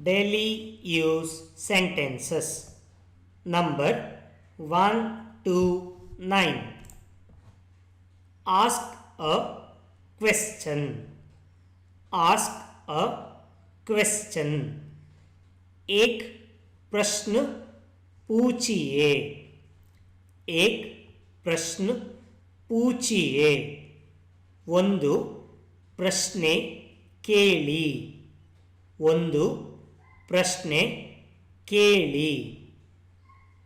daily use sentences. Number 1 to 9. Ask a question. Ask a question. एक प्रश्न पूछिए. एक प्रश्न पूछिए. ಒಂದು ಪ್ರಶ್ನೆ ಕೇಳಿ. ಒಂದು ಪ್ರಶ್ನೆ ಕೇಳಿ.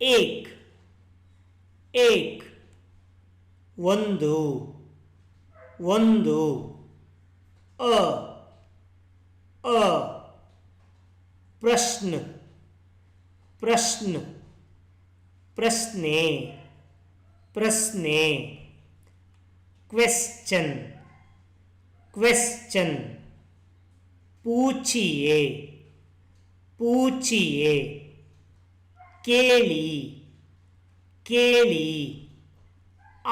ಏಕ್ ಏಕ್ ಒಂದು ಒಂದು. ಅ ಅ ಪ್ರಶ್ನ ಪ್ರಶ್ನ ಪ್ರಶ್ನೆ ಪ್ರಶ್ನೆ. ಕ್ವೆಶ್ಚನ್ क्वेश्चन पूछिए पूछिए. केली केली.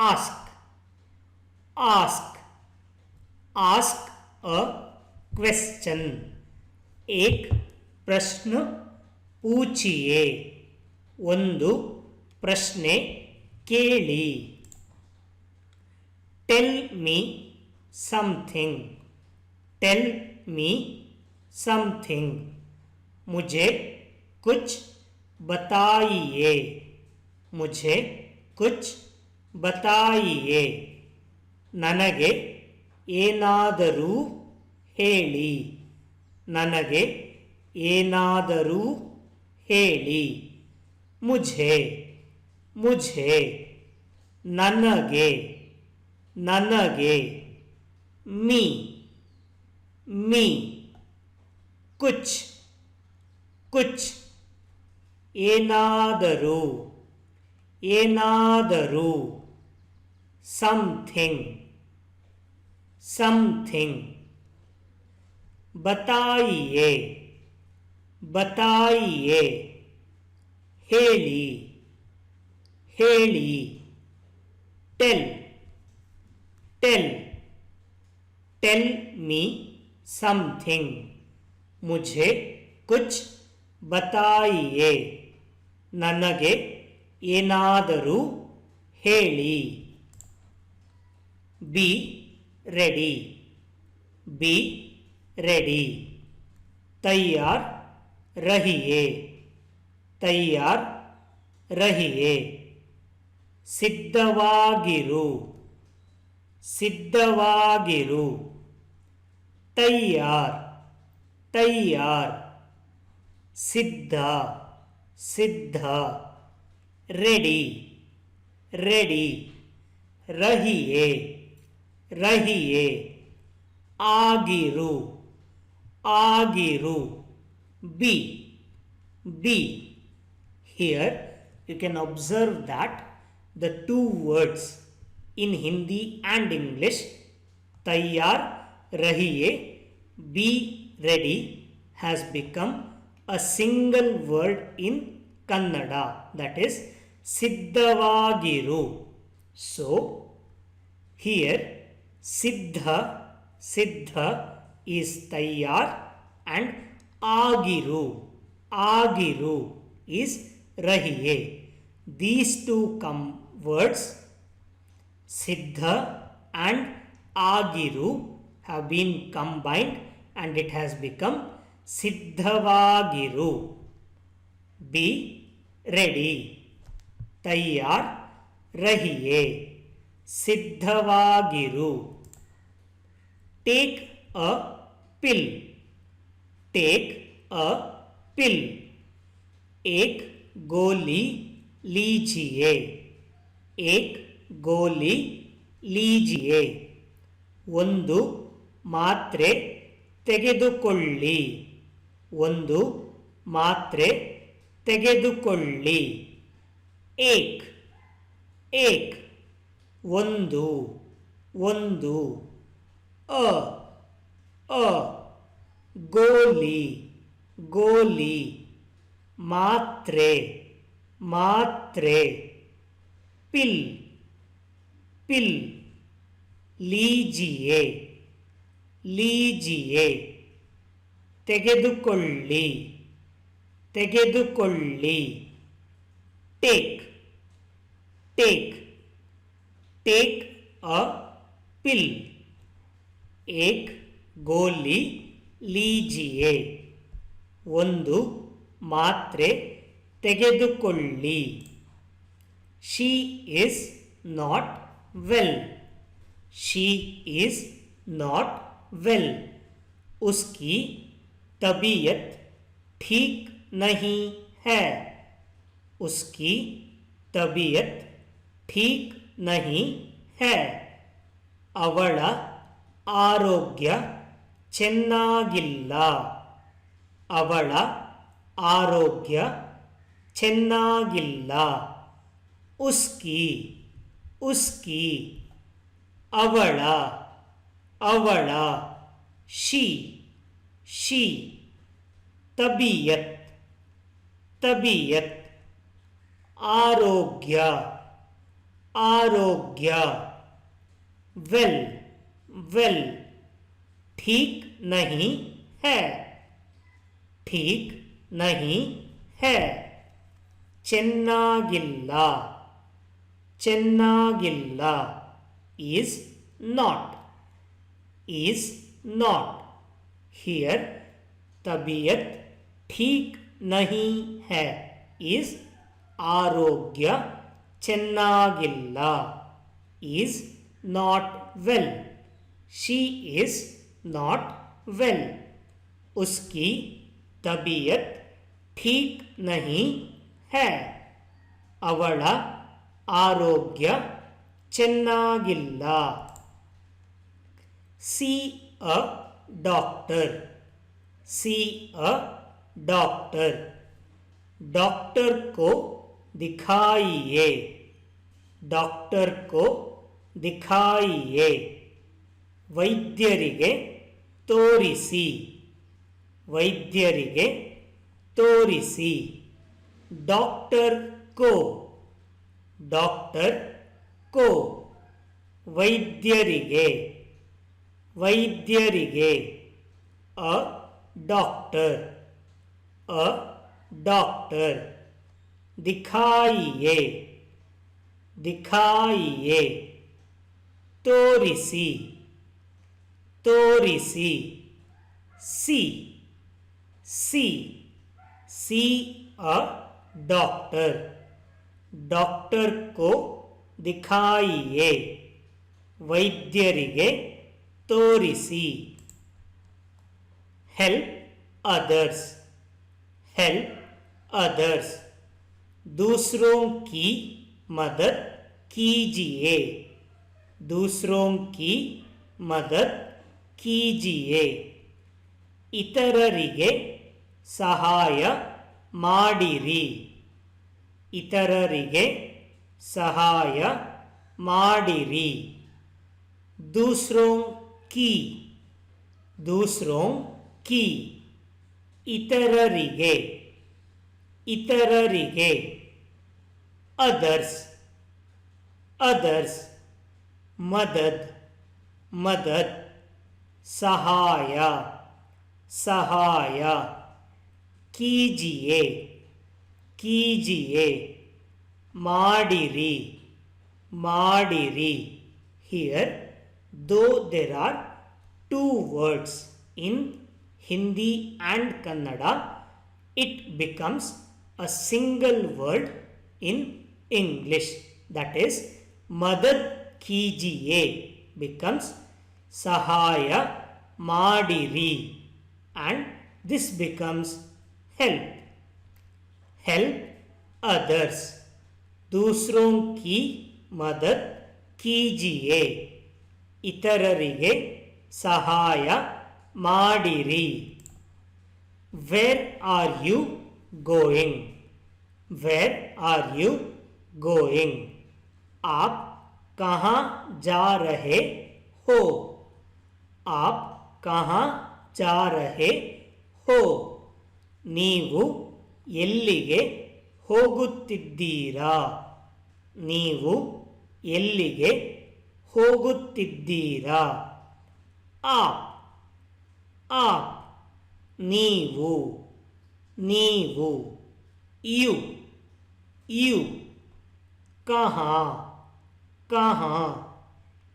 Ask ask ask a question. एक प्रश्न पूछिए. ಒಂದು ಪ್ರಶ್ನೆ ಕೇಳಿ. Tell me something. Tell me something. मुझे कुछ बताइए. मुझे कुछ बताइए. ನನಗೆ ಏನಾದರೂ ಹೇಳಿ. ನನಗೆ ಏನಾದರೂ ಹೇಳಿ. ಮುझे ಮುझे. ನನಗೆ ನನಗೆ. मी मी. कुछ कुछ. ಏನಾದರೂ ಏನಾದರೂ. Something something. बताइए बताइए. ಹೇಳಿ ಹೇಳಿ. Tell tell. Tell me something. मुझे कुछ बताइए. ನನಗೆ ಏನಾದರೂ ಹೇಳಿ. Be ready be ready. तैयार रहिए तैयार रहिए. ಸಿದ್ಧವಾಗಿರು ಸಿದ್ಧವಾಗಿರು. तैयार तैयार. सिद्ध सिद्ध. Ready ready. रहिए रहिए. ಆಗಿರು ಆಗಿರು. Be be. Here you can observe that the two words in Hindi and English, तैयार रहिए, be ready, has become a single word in Kannada, that is ಸಿದ್ಧವಾಗಿರು. So here siddha siddha is tayyar and agiru agiru is rahiye. These two words siddha and agiru have been combined and it has become siddhavagiru. Be ready tayyar rahiye. ಸಿದ್ಧವಾಗಿರು. Take a pill take a pill. एक गोली लीजिए एक गोली लीजिए. ಒಂದು ಮಾತ್ರೆ ತೆಗೆದುಕೊಳ್ಳಿ ಒಂದು ಮಾತ್ರೆ ತೆಗೆದುಕೊಳ್ಳಿ. ಏಕ್ ಏಕ್ ಒಂದು ಒಂದು. ಅ ಅ ಗೋಲಿ ಗೋಲಿ. ಮಾತ್ರೆ ಮಾತ್ರೆ. ಪಿಲ್ ಪಿಲ್. लीजिए लीजिए. ತೆಗೆದುಕೊಳ್ಳಿ ತೆಗೆದುಕೊಳ್ಳಿ ಟೇಕ್ ಟೇಕ್ ಟೇಕ್ ಅ ಪಿಲ್ ಏಕ್ ಗೋಲಿ ಲೀಜಿಯೆ ಒಂದು ಮಾತ್ರೆ ತೆಗೆದುಕೊಳ್ಳಿ she is not well she is not well उसकी तबीयत ठीक नहीं है उसकी तबीयत ठीक नहीं है ಅವಳ ಆರೋಗ್ಯ ಚೆನ್ನಾಗಿಲ್ಲ ಅವಳ ಆರೋಗ್ಯ ಚೆನ್ನಾಗಿಲ್ಲ ಉಸ್ಕಿ ಉಸ್ಕಿ ಅವಳ ಅವಳ ಶಿ ಶಿ ತಬೀಯತ್ ತಬೀಯತ್ ಆರೋಗ್ಯ ಆರೋಗ್ಯ वेल वेल ठीक नहीं है ठीक नहीं है ಚೆನ್ನಾಗಿಲ್ಲ ಚೆನ್ನಾಗಿಲ್ಲ is not is not here तबीयत ठीक नहीं है is आरोग्य ಚೆನ್ನಾಗಿಲ್ಲ is not well she is not well उसकी तबीयत ठीक नहीं है ಅವಳ ಆರೋಗ್ಯ ಚೆನ್ನಾಗಿಲ್ಲ see a doctor see a doctor doctor को दिखाइए डॉक्टर को दिखाइए ವೈದ್ಯರಿಗೆ ತೋರಿಸಿ ವೈದ್ಯರಿಗೆ ತೋರಿಸಿ ಡಾಕ್ಟರ್ ಕೋ ಡಾಕ್ಟರ್ ಕೋ ವೈದ್ಯರಿಗೆ ವೈದ್ಯರಿಗೆ ಅ ಡಾಕ್ಟರ್ ಅ ಡಾಕ್ಟರ್ ದಿಖಾಯಿಯೇ ದಿಖಾಯಿಯೇ ತೋರಿಸಿ ತೋರಿಸಿ see see see a doctor doctor को दिखाइए ವೈದ್ಯರಿಗೆ ತೋರಿಸಿ हेल्प अदर्स हेल्प अदर्स दूसरों की मदद कीजिए दूसरों की मदद कीजिए ಇತರರಿಗೆ ಸಹಾಯ ಮಾಡಿರಿ ಇತರರಿಗೆ ಸಹಾಯ ಮಾಡಿರಿ दूसरों की दूसरों की ಇತರರಿಗೆ ಇತರರಿಗೆ अदर्स अदर्स मदद मदद सहाय सहाय कीजिए कीजिए ಮಾಡಿರಿ ಮಾಡಿರಿ here though there are two words in Hindi and Kannada it becomes a single word in English that is madad kijiye becomes sahaya madiri and this becomes help help others दूसरों की मदद कीजिए ಇತರರಿಗೆ ಸಹಾಯ ಮಾಡಿರಿ where are you going where are you going आप कहाँ जा रहे हो आप कहाँ जा रहे हो ನೀವು ಎಲ್ಲಿಗೆ ಹೋಗುತ್ತಿದ್ದೀರಾ ನೀವು ಎಲ್ಲಿಗೆ ಹೋಗುತ್ತಿದ್ದೀರಾ आप ನೀವು ನೀವು ಯು ಯು ಕहाँ कहाँ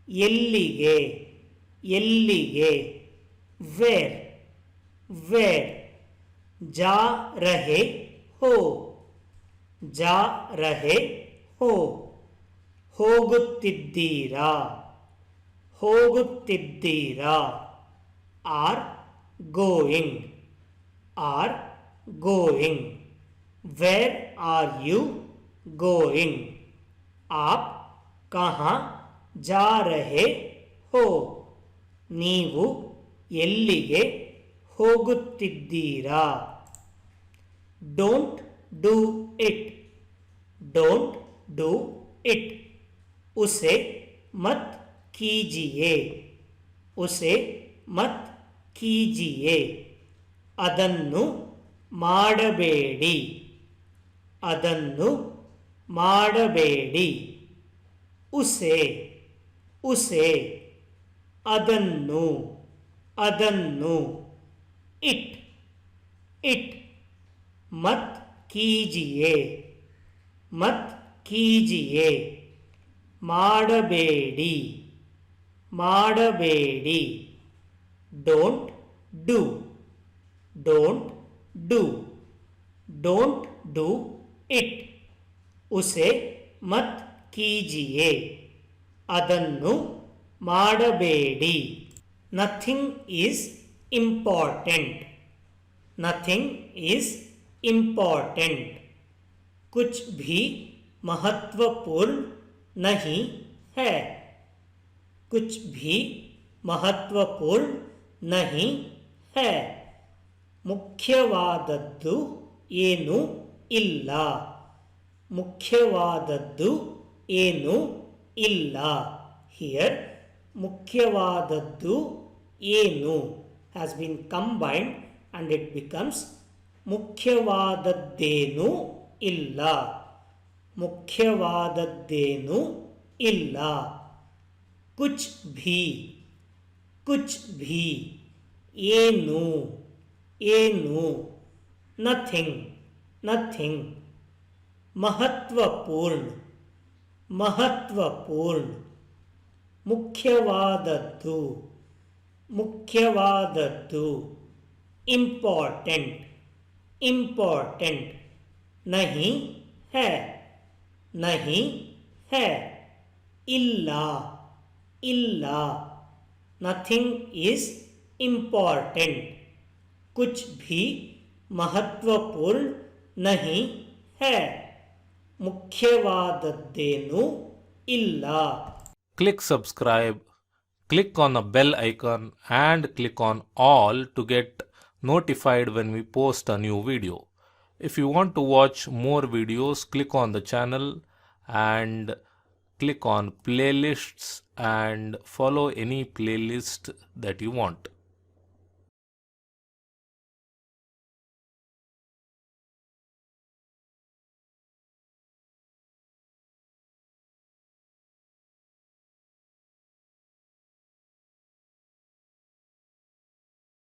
ಎಲ್ಲಿಗೆ ಎಲ್ಲಿಗೆ ವೇರ್ ವೇರ್ जा रहे हो जा रहे हो ಹೋಗುತ್ತಿದ್ದೀರಾ ಹೋಗುತ್ತಿದ್ದೀರಾ are going are going where are you going आप कहाँ जा रहे हो ನೀವು ಎಲ್ಲಿಗೆ ಹೋಗುತ್ತಿದ್ದೀರಾ don't do it don't do it उसे मत कीजिए उसे मत कीजिए ಅದನ್ನು ಮಾಡಬೇಡಿ ಅದನ್ನು ಮಾಡಬೇಡಿ ಉಸೆ ಉಸೆ ಅದನ್ನು ಅದನ್ನು ಇಟ್ ಇಟ್ ಮತ್ ಕೀಜಿಯೆ ಮತ್ ಕೀಜಿಯೆ ಮಾಡಬೇಡಿ ಮಾಡಬೇಡಿ don't do don't do don't do it उसे मत कीजिए ಅದನ್ನು ಮಾಡಬೇಡಿ nothing is important nothing is important कुछ भी महत्वपूर्ण नहीं है कुछ भी महत्वपूर्ण नहीं है ಮುಖ್ಯವಾದದ್ದು ಏನೂ ಇಲ್ಲ ಮುಖ್ಯವಾದದ್ದು ಏನೂ ಇಲ್ಲ ಹಿಯರ್ ಮುಖ್ಯವಾದದ್ದು ಏನು has been combined and it becomes ಮುಖ್ಯವಾದದ್ದೇನೂ ಇಲ್ಲ ಮುಖ್ಯವಾದದ್ದೇನೂ ಇಲ್ಲ ಕುಚ್ ಭಿ ಏನು ಏನು ನಥಿಂಗ್ ನಥಿಂಗ್ ಮಹತ್ವಪೂರ್ಣ ಮಹತ್ವಪೂರ್ಣ ಮುಖ್ಯವಾದದ್ದು ಮುಖ್ಯವಾದದ್ದು ಇಂಪಾರ್ಟೆಂಟ್ ಇಂಪಾರ್ಟೆಂಟ್ नहीं है नहीं है ಇಲ್ಲ ಇಲ್ಲ नथिंग इज इम्पॉर्टेंट कुछ भी महत्वपूर्ण नहीं है ಮುಖ್ಯವಾದದ್ದೇನೂ ಇಲ್ಲ Click subscribe, click on the bell icon and click on all to get notified when we post a new video. If you want to watch more videos, click on the channel and click on playlists and follow any playlist that you want.